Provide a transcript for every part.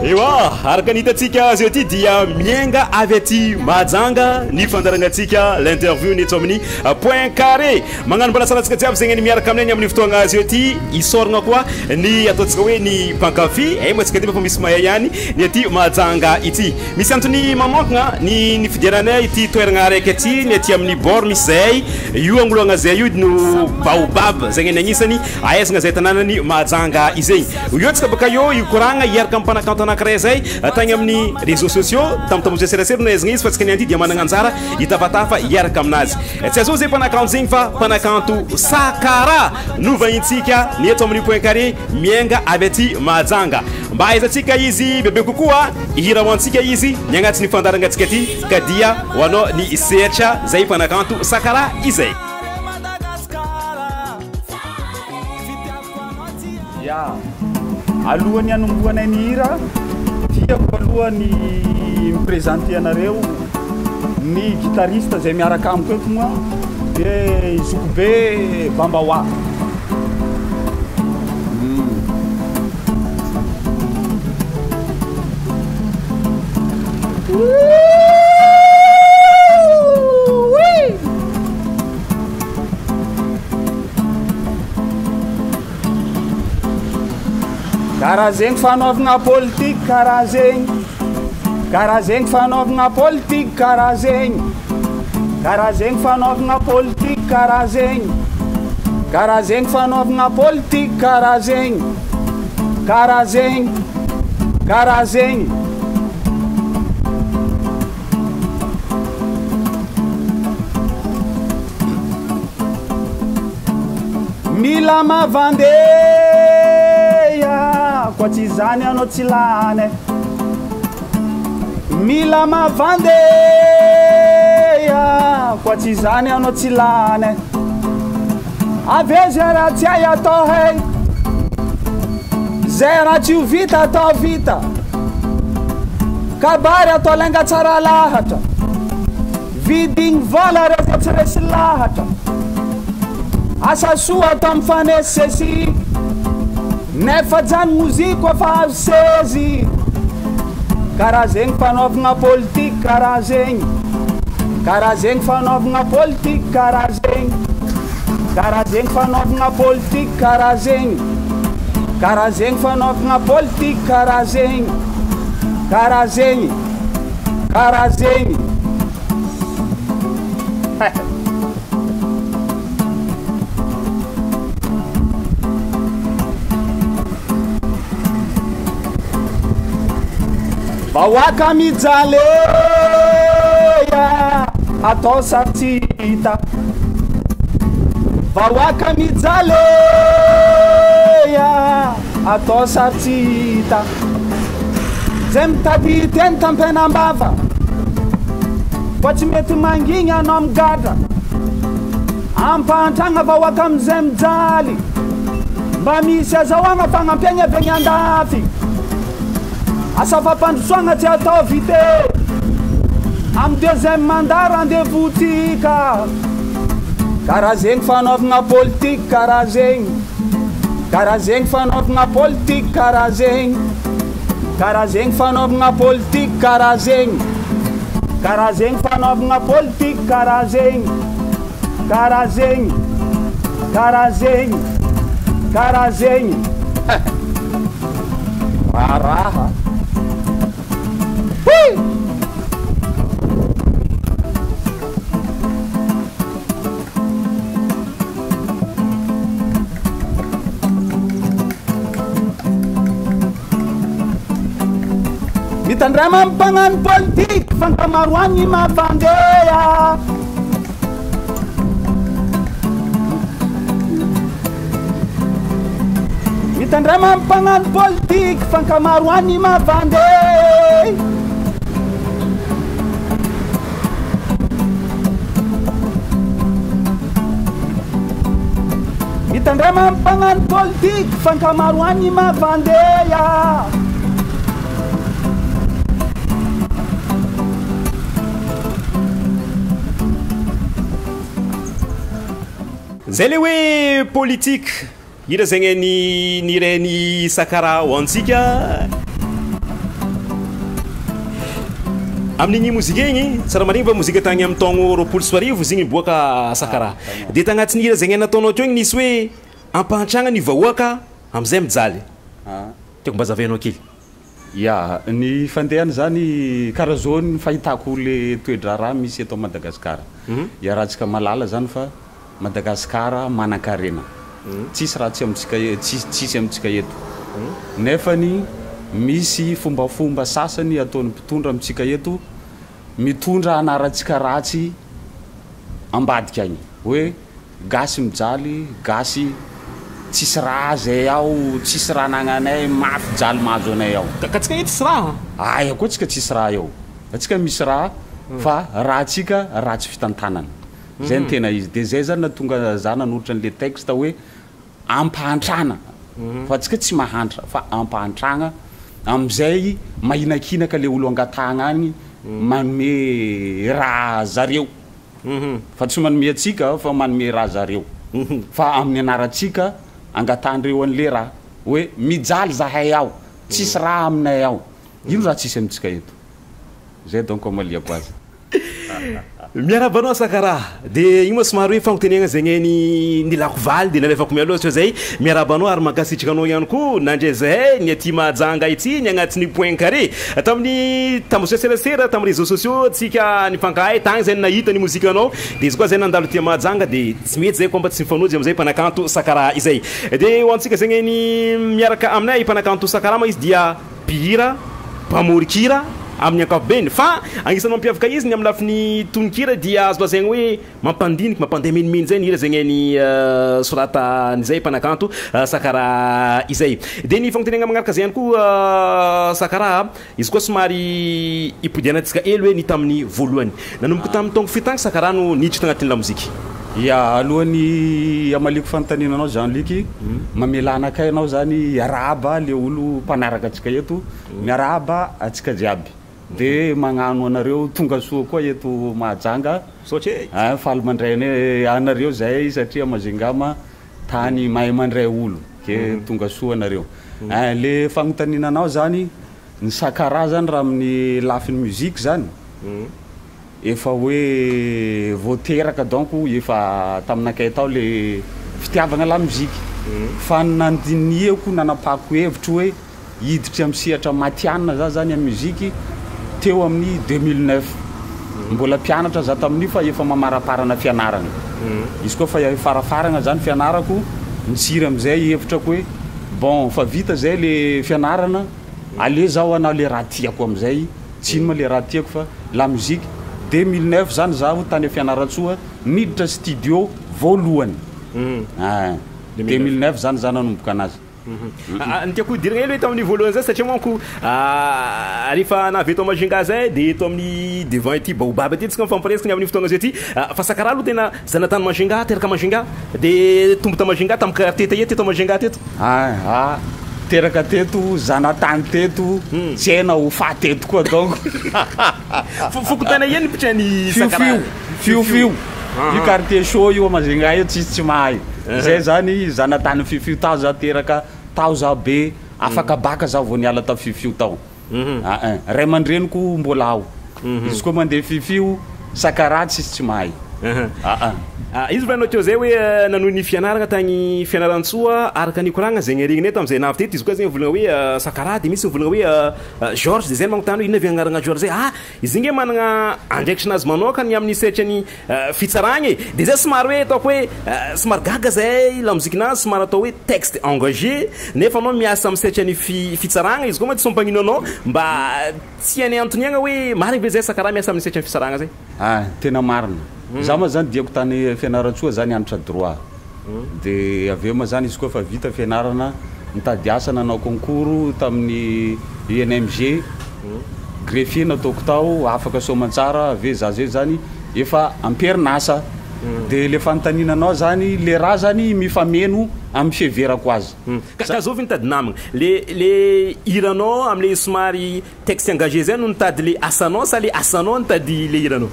Eoaa, araka-nitatsika zao ty dia miainga avy Aty Mahajanga ny fandarangatsika l'interview ny amin'ny point carré. Magnano mbola salatsika jiaby zegny ny miaraka aminay amin'ny fotoagna zao ty isoragna koa ny ataontsika hoe ny pankafy moatsika ty fa misy mahay ihany ny Aty Mahajanga ity. Misy antony mamonkagna ny fidiranay ity toeragna araiky aty ny aty amin'ny bord misy zay io angolagna zay io no baobab zegny ny agnisany ahaizagna zay tanànany Mahajanga izegny. Io tsika baka io ikoragna iaraka Mpanakanto SAKARAH zay tagny amin'ny réseaux sociaux tamtamozay serasera nahaizagna izy fa tsika nianty dia managna anjara hitafatafa iaraka aminazy. Tsy azo zay Mpanakanto zegny fa Mpanakanto SAKARAH no vahintsika ny eto amin'ny point carré miainga avy Aty Mahajanga. Mba aizantsika izy bebe kokoa ihira hoantsika izy ny agnaty ny fandarangatsika ty ka dia hoanao ny searcha zay Mpanakanto SAKARAH izay. Alohan'ny anombohanay ny hira tiako alohany miprezante anareo ny gitariste zay miaraka amiko eto moa dia izoko be Bambaoa. Karaha zegny fanaovagna politique karaha zegny, karaha zegny fanaovagna politique karaha zegny, karaha zegny fanaovagna politique karaha zegny, karaha zegny fanaovagna politique karaha zegny, karaha zegny, karaha zegny. Mila mavandeha kwa tsy zany anao tsy lany, mila mavandeha kwa tsy zany anao tsy lany. Avezy raha tsy hay atao hay, zay raha tsy ho vita atao vita, kabary atao lainga tsara lahatra, vidigny vola rehefa tsy resy lahatra, asa soa atao mifanesesy, nefa jany moziko efa azo sezy. Karaha zegny fanaovagna politique karaha zegny, karaha zegny fanaovagna politique karaha zegny, karaha zegny fanaovagna politique karaha zegny, karaha zegny fanaovagna politique karaha zegny, karaha zegny, karaha zegny. Vahoaka mijaleya atao sady hita, vahoaka mijaleya atao sady hita, zay mitady teny tampenambava fa tsy mety mangigny anao migadra, ampantragna vahoaka amizay mijaly, mba misy azahoagna fagnampiagna avy agny andafy, asa fampandrosoagna tsy atao vite, amy deuxième mandat rendez-vous tika. Karaha zegny fanaovagna politique karaha zegny, karaha zegny fanaovagna politique karaha zegny, karaha zegny fanaovagna politique karaha zegny, karaha zegny fanaovagna politique karaha zegny, karaha zegny, karaha zegny, karaha zegny. Raha mitandrama mpagnano politique fankamaroany mavandeha, mitandrama mpagnano politique fankamaroany mavandeha, mitandrama mpagnano politique fankamaroany mavandeha. zay le hoe politique ira zegny ny reny SAKARAH ho antsika amin'igny mozika igny tsara marigny fa mozika tagny amin'ny taogno roapolo sy arivo izy igny boaka sakara de tagnatin'ny hira zegny nataonao teo igny nisy hoe ampahantragna ny vahoaka am'izay mijaly tiako mba zavainao kely ya ny fandehana zany karaha zao ny fahitako le toedra raha misy eto Madagasikara ya raha tsika malala zany fa Madagasikara manan-karena tsisy raha tsy amitsika tsisy amitsika eto nefany misy fombafomba sasany ataon'ny mpitondra amitsika eto mitondra anaratsika ratsy ambadika agny hoe gasy mijaly gasy tsisy raha zay ao tsisy raha nagnanay mafy jaly mahazo anay ao ka tsika ety tsisy raha aya koa tsika tsisy raha eo atsika misy raha fa raha tsika raha tsy fitantanana zay ny tena izy de zay zany natonga za nanolotra an'le texte hoe ampahantrana fa tsika tsy mahantra fa ampahantragna am'izay mahinakinaka le olo angatagna agny manome raha zareo fa tsy manome atsika fa manome raha zareo fa amin'ny anaratsika angatandreo an'le raha hoe mijaly zahay ao tsisy raha aminay ao ino raha tsisy amitsika eto zay donc amaliako azy miarabanao sakaraha de igny moa somary hoe fagnoteniagna zegny ny lako valy de nalefako mialoha satria zay miarabanao ary mankasitraka anao ihany koa nandray zahay ny Aty Mahajanga ity ny agnatin'ny point carré tamin'ny tamboseserasera tamin'ny réseaux sociaux tsika nifankahay tagny zay nahita ny mozika anao de izy koa zay nandalo Aty Mahajanga de tsy mety zay koa mba tsy mifanôjy am'izay Mpanakanto SAKARAH izay de ho antsika zegny ny miaraka aminay Mpanakanto SAKARAH ma izy dia mpihira mpamorikira amin'ny ankapobeny fa agnisan'ny mampiavaka izy ny amin'ny lafiny tononkira dia azo lazaigny hoe mampandiniky mampandeha menimeny zay ny hira zegny ny sorata n'izay Mpanakanto SAKARAH izay de ny fagnoteniagna magnaraka zay ihany koa SAKARAH izy koa somary ipodianatsika elo hoe ny tamin'ny voalohany nanomboka tamin'ny taongo fitagny SAKARAH no niditra tagnatin'ny lamoziky ya alohany amaliko fanotaninanao zany liky mamelanakay anao zany araba le olo mpanaraka atsika eto miaraba atsika jiaby de magnano anareo tonga soa koa eto Mahajanga satria faly mandray anareo zay satria mazingama tany mahay mandray olo ke tonga soa anareo le fanotaninanao zany ny SAKARAH zany raha amin'ny lafiny musique zany efa hoe voateraka donc efa taminakay tao le fitiavagna la musique fa nandiniako nanapako hevitry hoe hiditry amin'ny sehatra matianina za zany amin'ny musique teo amin'ny 2009 mbola mpianatra za tamin'io fa efa mamaraparana fianarana izy koa fa farafaragna zany fianarako nitsiry am'izay hevitrako hoe bon fa vita zay le fianarana ale zao anao le raha tiako am'izay tsy ino ma le raha tiako fa la musique 2009 zany zaho tany fianaratsoa niditra studio voalohany 2009 zany za nanomboka anazy ny tiako diragna elo hoe tamin'ny voalohany zay satria manko rehefa navy eto Mahajanga zay de eto amin'ny devant ity baobaba ty tsika mifampiresaka ny amin'ny fotoagna zay ty fa SAKARAH aloha tena zanatany Mahajanga teraka Mahajanga de tombo ta Mahajanga tamin'ny quartier eto eto Mahajanga teto teraka teto zanatany teto tsy haina ho fateto koa donc fokotana eny pitrany SAKARAH fiofio io quartier chaud io Mahajanga io tsisy tsy mahay zay zany zanatany fiofio tao za teraka tao za be afaka baka za vao niala ta fiofio tao ray aman-dreniko mbola ao izy koa mandeha fiofio SAKARAH tsisy tsy mahay izy vanao teo zay hoe nanohy ny fianaragna tagny fianarantsoa araka ny koragna zegny regniny eto am'izay navy teto izy koa zegny volagna hoe SAKARAH de misy volagna hoe Georges de zay magnotany hoe inona avy agnaragna Georges zay izy igny managna andraikitrinazy manokany amin'ny setrany fitsaragny de zay somary hoe ataoko hoe somary gaga zay la mozikinazy somary atao hoe texte engagé nefa anao miasa amin'ny setrany fitsaragna izy koa ma tsy sompagnino anao mba tsy any antoniagna hoe marigny ve zay SAKARAH miasa amin'ny setrany fitsaragna zay tena marina za ma zany diako tany fianaratsoa zany anatra droit de aveo ma zany izy koa fa vita fianarana mitady asa nanao concours tamin'ny UNMG greffier nataoko tao afaka soamantsara ave za zay zany efa amperinasa de le fanotaninanao zany le raha zany mifameno amin'ny fiheverako azy ka zao nitady namagna le hiranao am'le somary texte engagé zay no nitady le asanao sa le asanao nitady le hiranao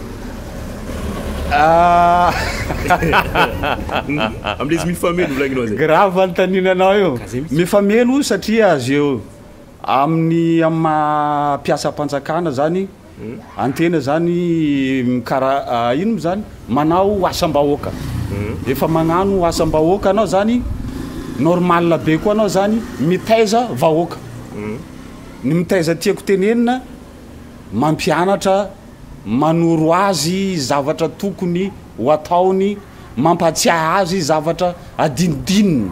am'le mifameno volagninao zay grave fanotaninanao io mifameno satria azy eo amin'ny mampiasa mpanjakana zany antena zany kara ino zany manao asam-bahoaka efa magnano asam-bahoaka anao zany normal be koa anao zany mitaiza vahoaka ny mitaiza tiako tenenina mampianatra manoro azy zavatra tokony ho ataony mampatsiahy azy zavatra adinidininy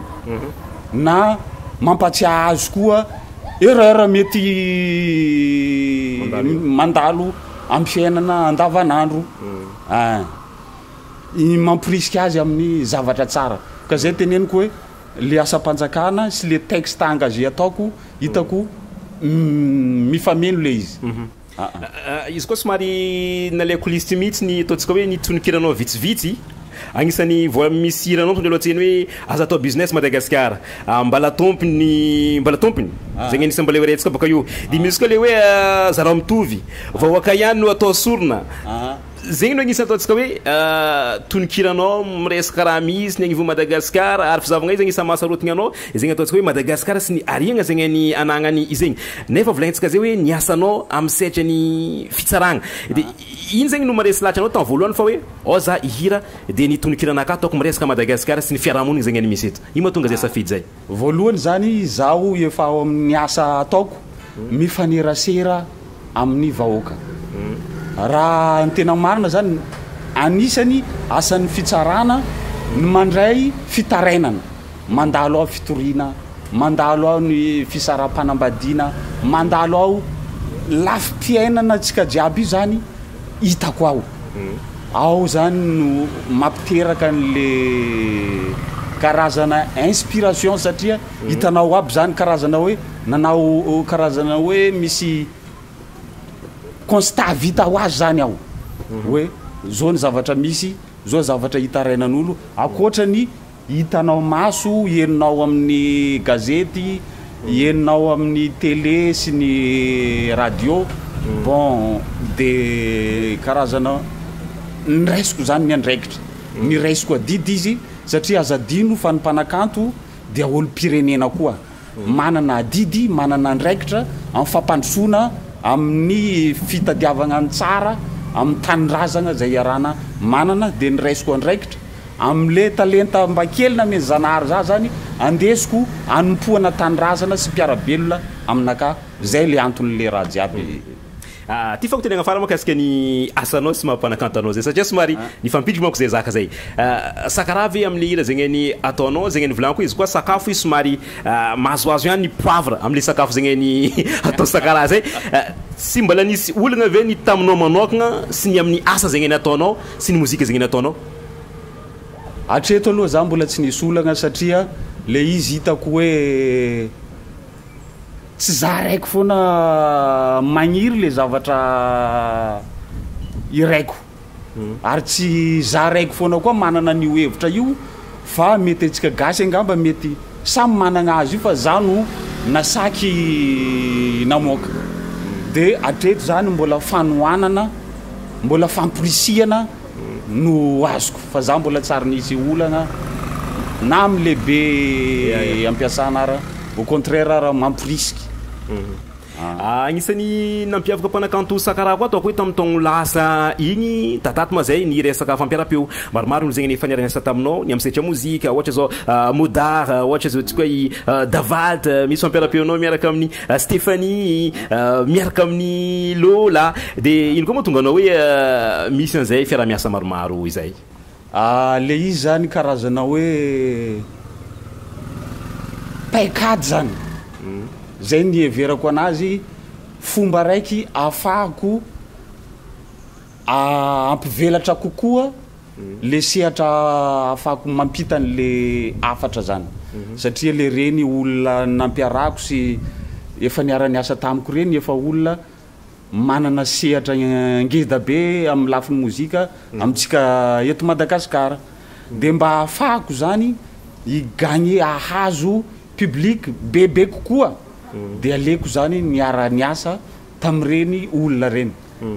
na mampatsiahy azy koa erreur mety mandalo amin'ny fiainana andavanandro mampirisika azy amin'ny zavatra tsara ka zay teneniko hoe le asam-panjakana sy le texte engagé ataoko hitako mifameno le izy izy koa somary nalaiko listy mihitsy ny ataontsika hoe nitonikiranao vitsivitsy agnisan'ny voa misy hiranao tonga aloha tseny hoe aza atao business Madagasikara mbala tompony zegny anisany mbala hoerentsika baka io de misy koa le hoe zara mitovy vahoaka ihany no atao sorona zegny no agnisan'ny ataontsika hoe tonikiranao miresaka raha misy ny agnivo Madagasikara ary fizavagna izy agnisan'ny mahasarotigny anao zegny ataontsika hoe Madagasikara sy ny ariagna zegny ny anagnany izegny nefa volagnitsika zay hoe niasanao amin'ny setra ny fitsaragna de iny zegny no maresy lahatra anao tan voalohany fa hoe za ihira de ny tonikiranaka ataoko miresaka Madagasikara sy ny fiarahamonigny zegny any misy eto ino mahatonga zay safidy zay voalohany zany zaho efa ao amin'ny asa ataoko mifanerasera amin'ny vahoaka raha ny tena marina zany anisany asan'ny fitsarana ny mandray fitarainana mandalo ao fitoriana mandalo ao ny fisara-panambadiana mandalo ao lafi-piainana tsika jiaby io zany hitako ao zany no mampiteraka an'le karazana inspiration satria hitanao aby zany karazana hoe nanao karazana hoe misy constat vita ho azy zany ao hoe zao ny zavatra misy zao zavatra hitarainan'olo akoatrany hitanao maso heninao amin'ny gazety heninao amin'ny télé sy ny radio bon de karazana niraisiko zany ny andraikitra niraisiko adidy izy satria azadino fa ny Mpanakanto dia olo-pirenena koa manana adidy manana andraikitra amin'ny fampandrosoana amin'ny fitadiavagna ny tsara amin'ny tanirazana zay iarana manana de niraisiko andraikitra am'le talenta mba kelina me zanahary za zany andesiko anompoana tanirazana sy mpiarabelona aminaka zay le anton'le raha jiaby ty fa ko tenagna fara makasika ny asanao sy mampanakanto anao zay satria somary nifampidriky manko zay zaka zay SAKARAH ve amin'ny hira zegny ny ataonao zegny ny volanko izy koa sakafo izy somary mahazoazo ihany ny poivre am'le sakafo zegny ny atao SAKARAH zay sy mbala nisy olagna ve ny taminao manokagna sy ny amin'ny asa zegny ny ataonao sy ny mozika zegny ny ataonao atreto aloha za mbola tsy nisy olagna satria le izy hitako hoe tsy za raiky foana magniry le zavatra iraiko ary tsy za raiky foana koa manana an'io hevitra io fa mety antsika gasy angamba mety samy managna azy io fa za no nasaky namoaka de atreto zany mbola fanohanana mbola famporisiana no azoko fa za mbola tsara nisy olagna na amin'ny lehibe ampiasana ara au contraire raha mamporisiky agnisan'ny nampiavaka Mpanakanto SAKARAH koa ataoko hoe tamin'ny taogno lasa igny tataty ma zay ny resaka fampiara-peo maromaro no zegny ny faniriagna asa taminao ny am'setra mozika ohatra zao modar ohatra zao tsika hoe davalt misy fampiara-peonao miaraka amin'ny Stéphanie miaraka amin'ny Lola de ino koa moa tonga anao hoe misy an'izay fiaramiasa maromaro izay le izy zany karazana hoe paikady zany zay ny everako anazy fomba raiky afahako ampivelatra kokoa le sehatra afahako mampita an'le afatra zany satria le reny olona nampiarako sy efa niara-ny asa tamiko reny efa olona manana sehatra ngeda be amin'ny lafin'ny mozika amintsika eto Madagasikara de mba afahako zany igagner ahazo public bebe kokoa de aleko zany niara-ny asa tamin'ireny olona reny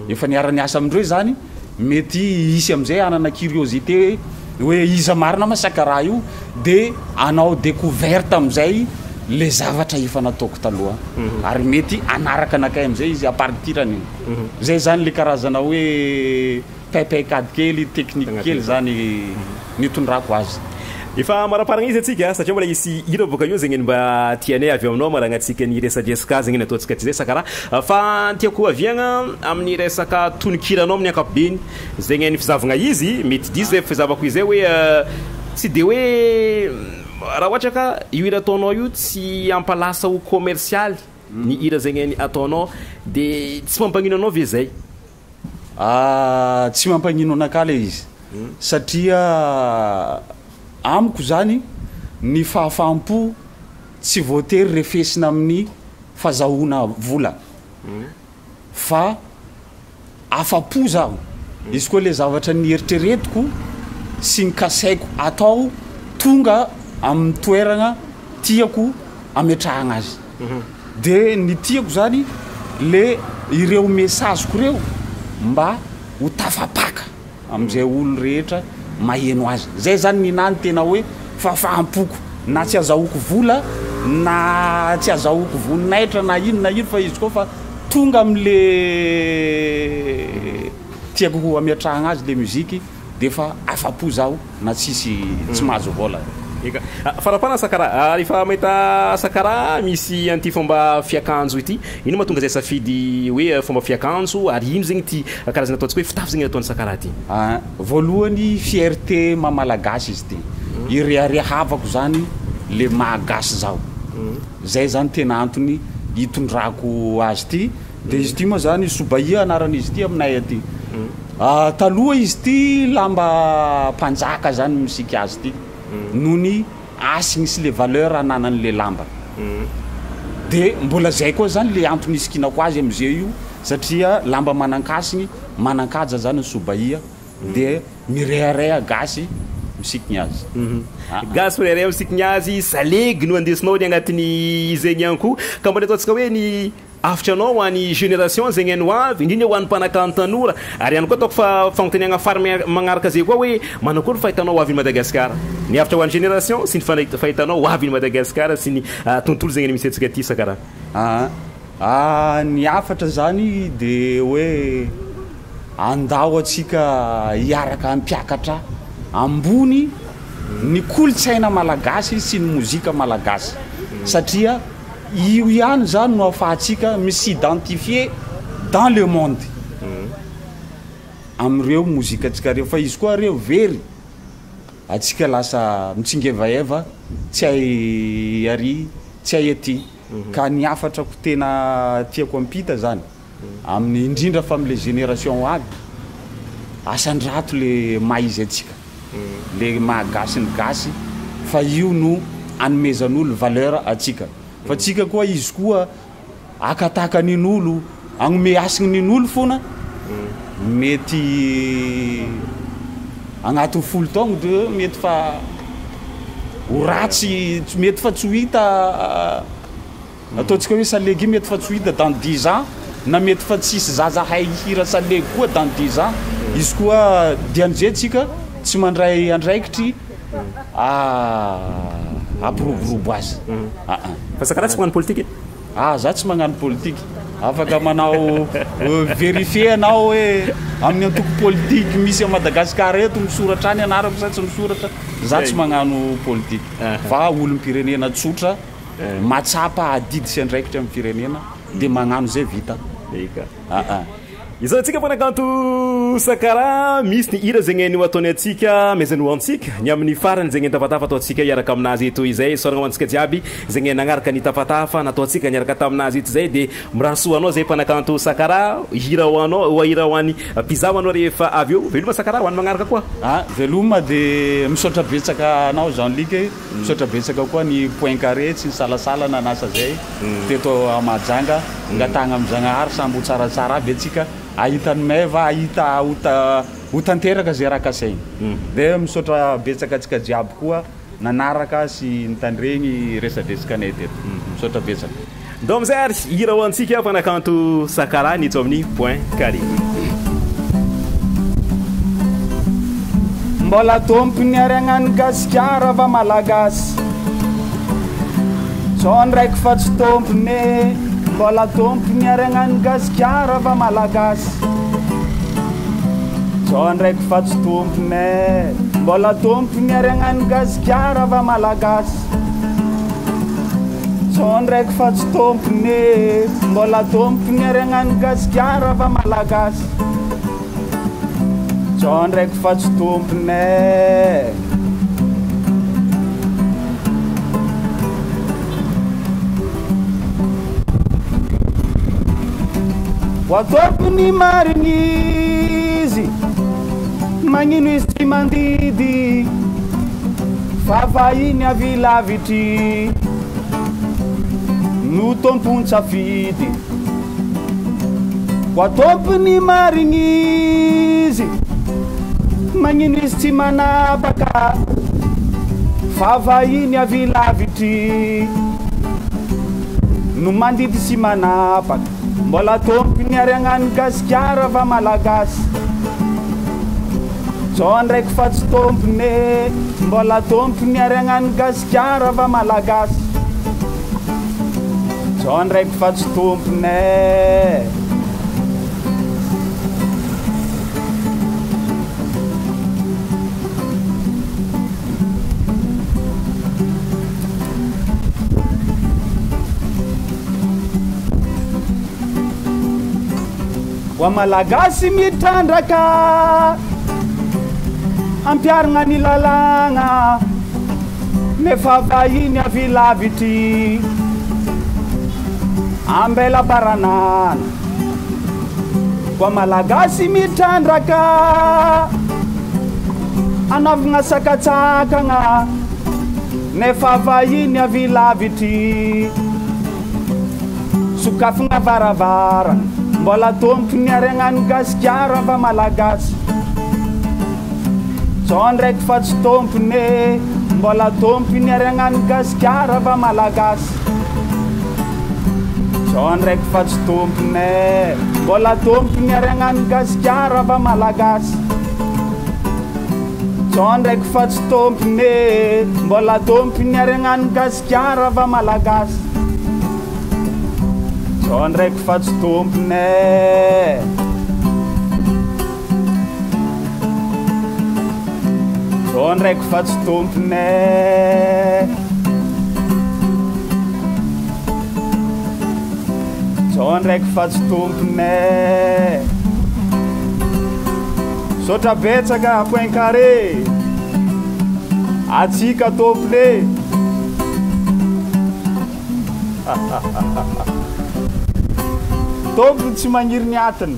efa niara-ny asa amindreo zany mety isy am'izay anana curiosité hoe iza marina ma SAKARAH io de anao découverte am'izay le zavatra efa nataoko taloha ary mety anaraka anakay am'izay izy apartirany zay zany le karazana hoe paipekady kely teknika kely zany nitondrako azy efa maraparagna izy atsika satria mbola isy hira boka io zegny mba tianay avy aminao maragnatsika ny resadresaka zegny nataontsika ty zay sakaraha fa tiako aviagna amin'ny resaka tonokiranao amin'ny ankapobeny zegny ny fizavagna izy mety diso zay fizavako izay hoe tsy de hoe raha ohatra ka io hira ataonao io tsy ampalasa ho commercial ny hira zegny ny ataonao de tsy mampagnino anao ve zay tsy mampagnino anaka le izy satria amiko zany ny fahafampo tsy voatery refesina amin'ny fazahoana vola fa afapo zaho izy koa le zavatra ny eritreretiko sy ny kasaiko atao tonga amin'ny toerana tiako ametrahagna azy de ny tiako zany le ireo mesaziko reo mba ho tafapaka am'izay olo rehetra maheno azy zay zany ninany tena hoe fahafahampoko na tsy azahoako vola na tsy azahoako voninahitra na ino fa izy koa fa tonga am'le tiako ho ametrahagna azy le muziky de fa afapo zaho na tsisy tsy mahazo vola eka farapana sakaraha rehefa mahita sakaraha misy anty fomba fiakanjo ity ino mahatonga zay safidy hoe fomba fiakanjo ary ino zegny ty karazana ataontsika hoe fitafy zegny ataon'ny sakaraha ty voalohany fierté mamalagasy izy ty ireharehavako zany le mahagasy zaho zay zany tena antony hitondrako azy ty de izy ty moa zany sobaia anaran'izy ty aminay aty taloha izy ty lamba mpanjaka zany misika azy ty noho ny asigny sy le valeur ananan'le lamba de mbola zay koa zany le antony isikinako azy am'izay io satria lamba manan-kasigny manan-kaja zany ny sobaia de mirehareha gasy misikigny azy gasy mirehareha misikigny azy salegy no andesinao ny agnatin'ny zegny ihany koa ka mbola ataontsika hoe ny afitranao hoan'ny génération zegny any hoavy indrindra hoan'ny mpanakanto tanora ary ihany koa ataoko fa fagnontaniagna fary magnaraka zay koa hoe manakory fahitanao hoavy ny Madagasikara ny afitra hoan'ny génération sy ny fahitanao hoavy ny Madagasikara sy ny tontolo zegny ny misy antsika ty sakaraha ny afatra zany de hoe andao atsika hiaraka ampiakatra ambony ny kolotsaina malagasy sy ny mozika malagasy satria io ihany zany no afahantsika misidentifie dans le monde am'ireo mozika atsika reo fa izy koa reo very atsika lasa mitsingevaeva tsy hay ary tsy hay aty ka ny afatrako tena tiako ampita zany amin'ny indrindra fa am'le génération aby asandrato le maizy atsika le mahagasy ny gasy fa io no anomezan'olo valeur atsika fa tsika koa izy koa akataka nin'olo agnome asigny nin'olo fona mety agnatin'ny folo taogno de mety fa ho ratsy mety fa tsy ho hita ataontsika hoe salegy mety fa tsy ho hita dans 10 ans na mety fa tsisy zaza hay hira salegy koa dans 10 ans izy koa dian'izay tsika tsy mandray andraikitry ampiroborobo azy fa sakaraha tsy magnano politique za tsy magnano politique afaka manao vérifier anao hoe amin'ny antoko politique misy a Madagasikara eto misoratra any anarako sa tsy misoratra za tsy magnano politique fa olom-pirenena tsotra matsapa adidy sy andraikitra amin'ny firenena de magnano zay vita izao atsika mpanakanto sakaraha misy ny hira zegny ny ataony atsika mezany hoantsika ny amin'ny farany zegny tafatafa ataontsika iaraka aminazy eto izay soragna hoantsika jiaby zegny nagnaraka ny tafatafa nataontsika niaraka taminazy eto zay de mirasoa anao zay mpanakanto sakaraha hira hoanao hira hoan'ny pizza anao rehefa avy eo veloma sakaraha hoany magnaraka koa veloma de misaotra betsaka anao Jean-Luc misaotra betsaka koa ny point carré tsy ny salasala nanasa zay teto Mahajanga ngatagna am'Zagnahary sambo tsaratsara aby atsika ahitany meva ahita ho tanteraka zay raha kasaigny de misaotra betsaka atsika jiaby koa nanaraka sy nitandregny resadresakanay teto misaotra betsaka ndo amizay ary hira ho antsika mpanakanto sakaraha nitso amin'ny point carré mbola tompony ary agnano gasikara va malagasy Tsao ndraiky fa tsy tompony mbola tompony ariagnany gasikara va malagasy Tsao ndraiky fa tsy tompony mbola tompony ariagnany gasikara va malagasy Tsao ndraiky fa tsy tompony mbola tompony ariagnany gasikara va malagasy Tsao ndraiky fa tsy tompony Wa tompony marigny izy magnino izy tsy mandidy fa vahiny avy lavitry no tompony safidy Wa tompony marigny izy magnino izy tsy manapaka fa vahiny avy lavitry no mandidy sy manapaka Mbola tompony ariagnany gasikara va malagasy Tsao ndraiky fa tsy tompony mbola tompony ariagnany gasikara va malagasy Tsao ndraiky fa tsy tompony Wa malagasy mitrandraka ampiaragna ny lalagna nefa vahiny avy lavitry ambela baranana Wa malagasy mitrandraka anaovagna sakatsakagna nefa vahiny avy lavitry sokafagna varavara Mbola tompony ariagnany gasikara va malagasy Tsao ndraiky fa tsy tompony mbola tompony ariagnany gasikara va malagasy Tsao ndraiky fa tsy tompony mbola tompony ariagnany gasikara va malagasy Tsao ndraiky fa tsy tompony mbola tompony ariagnany gasikara va malagasy Tsao ndraiky fa tsy tompony Tsao ndraiky fa tsy tompony Tsao ndraiky fa tsy tompony Sotra betsaka point carré atsika tompony Tompony tsy magniry ny atiny